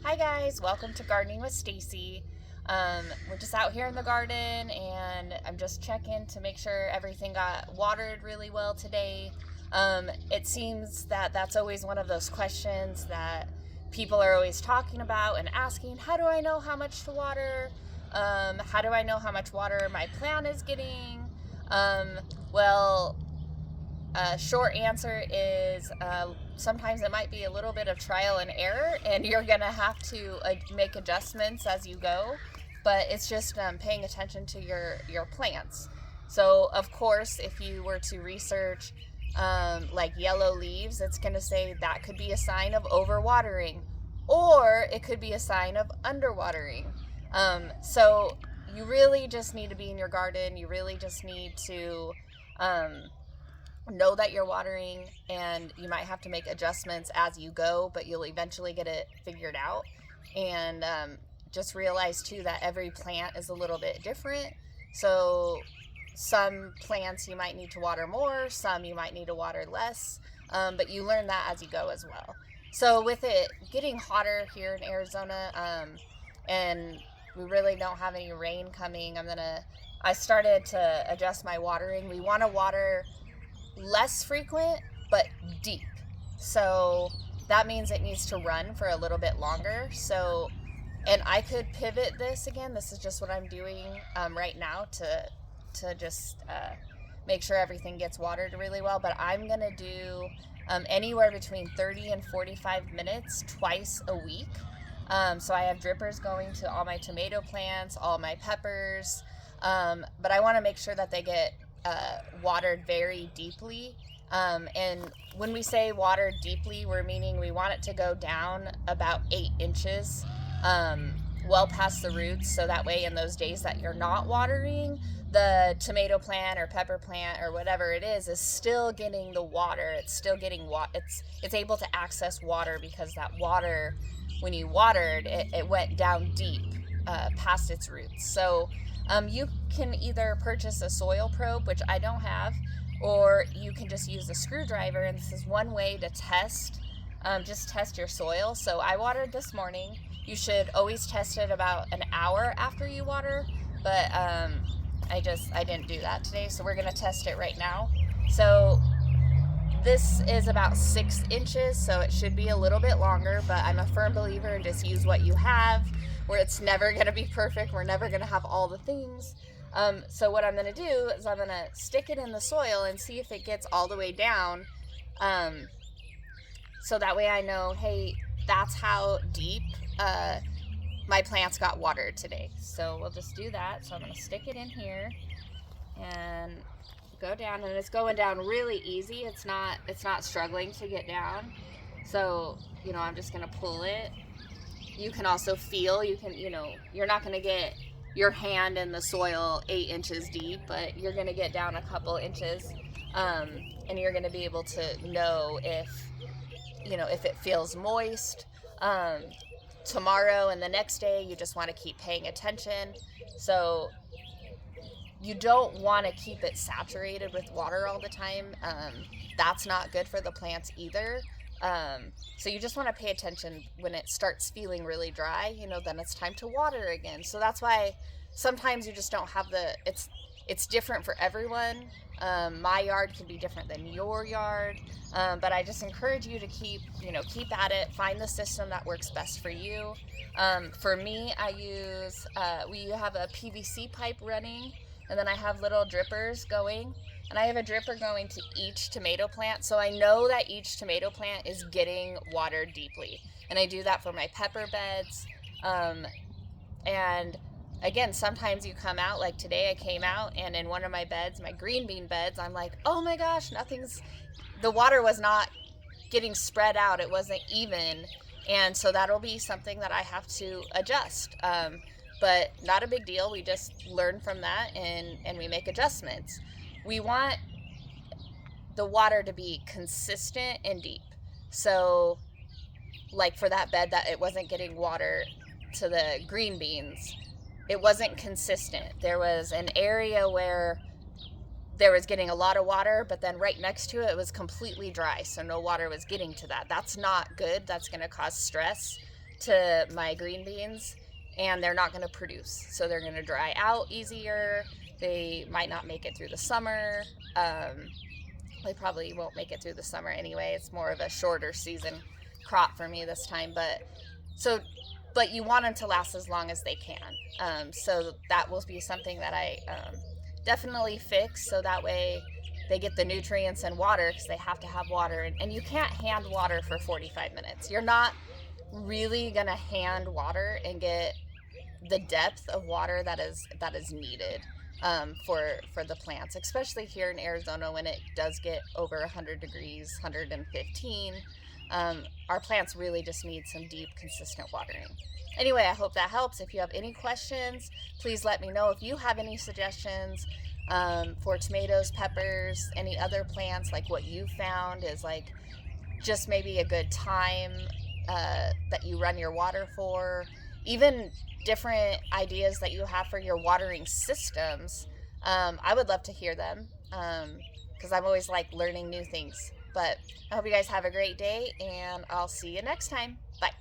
Hi guys, welcome to Gardening with Stacy. We're just out here in the garden and I'm just checking to make sure everything got watered really well today. It seems that that's always one of those questions that people are always talking about and asking, how do I know how much to water? How do I know how much water my plant is getting? Um, well, Short answer is sometimes it might be a little bit of trial and error, and you're going to have to make adjustments as you go. But it's just paying attention to your plants. So, of course, if you were to research like yellow leaves, it's going to say that could be a sign of overwatering, or it could be a sign of underwatering. So, you really just need to be in your garden. You really just need to um, know that you're watering, and you might have to make adjustments as you go, but you'll eventually get it figured out. And just realize too that every plant is a little bit different. So some plants you might need to water more, some you might need to water less, but you learn that as you go as well. So with it getting hotter here in Arizona, and we really don't have any rain coming, I started to adjust my watering. We want to water less frequent but deep. So that means it needs to run for a little bit longer. So, and I could pivot this again. This is just what I'm doing right now to just make sure everything gets watered really well. But I'm gonna do anywhere between 30 and 45 minutes twice a week. So I have drippers going to all my tomato plants, all my peppers, but I want to make sure that they get watered very deeply. And when we say watered deeply, we're meaning we want it to go down about 8 inches, um, well past the roots. So that way, in those days that you're not watering, the tomato plant or pepper plant or whatever it is still getting the water. It's still getting it's able to access water because that water, when you watered, it went down deep past its roots. So you can either purchase a soil probe, which I don't have, or you can just use a screwdriver. And this is one way to just test your soil. So I watered this morning. You should always test it about an hour after you water, but I didn't do that today. So we're gonna test it right now. So this is about 6 inches, so it should be a little bit longer, but I'm a firm believer in just use what you have, where it's never going to be perfect. We're never going to have all the things. So what I'm going to do is I'm going to stick it in the soil and see if it gets all the way down. Um, so that way I know, hey, that's how deep my plants got watered today. So we'll just do that. So I'm going to stick it in here and go down, and it's going down really easy. It's not struggling to get down. So I'm just gonna pull it. You can also feel, you're not gonna get your hand in the soil 8 inches deep, but you're gonna get down a couple inches, um, and you're gonna be able to know if it feels moist. Tomorrow and the next day you just want to keep paying attention. So you don't want to keep it saturated with water all the time. That's not good for the plants either. So you just want to pay attention when it starts feeling really dry. Then it's time to water again. So that's why sometimes you just don't have it's different for everyone. My yard can be different than your yard, but I just encourage you to keep at it. Find the system that works best for you. For me, we have a PVC pipe running, and then I have little drippers going, and I have a dripper going to each tomato plant, so I know that each tomato plant is getting watered deeply. And I do that for my pepper beds. And again, sometimes you come out, like today I came out, and in one of my beds, my green bean beds, I'm like, oh my gosh, the water was not getting spread out. It wasn't even. And so that'll be something that I have to adjust. But not a big deal. We just learn from that, and we make adjustments. We want the water to be consistent and deep. So, like for that bed that it wasn't getting water to the green beans, it wasn't consistent. There was an area where there was getting a lot of water, but then right next to it, it was completely dry, so no water was getting to that. That's not good. That's going to cause stress to my green beans, and they're not going to produce. So they're going to dry out easier. They might not make it through the summer. They probably won't make it through the summer anyway. It's more of a shorter season crop for me this time. But you want them to last as long as they can. So that will be something that I definitely fix, so that way they get the nutrients and water, because they have to have water. And you can't hand water for 45 minutes. You're not really gonna hand water and get the depth of water that is needed for the plants, especially here in Arizona when it does get over 100 degrees, 115. Our plants really just need some deep, consistent watering. Anyway, I hope that helps. If you have any questions, please let me know. If you have any suggestions for tomatoes, peppers, any other plants, like what you found is like just maybe a good time that you run your water for, even different ideas that you have for your watering systems, I would love to hear them, because I'm always like learning new things. But I hope you guys have a great day, and I'll see you next time. Bye.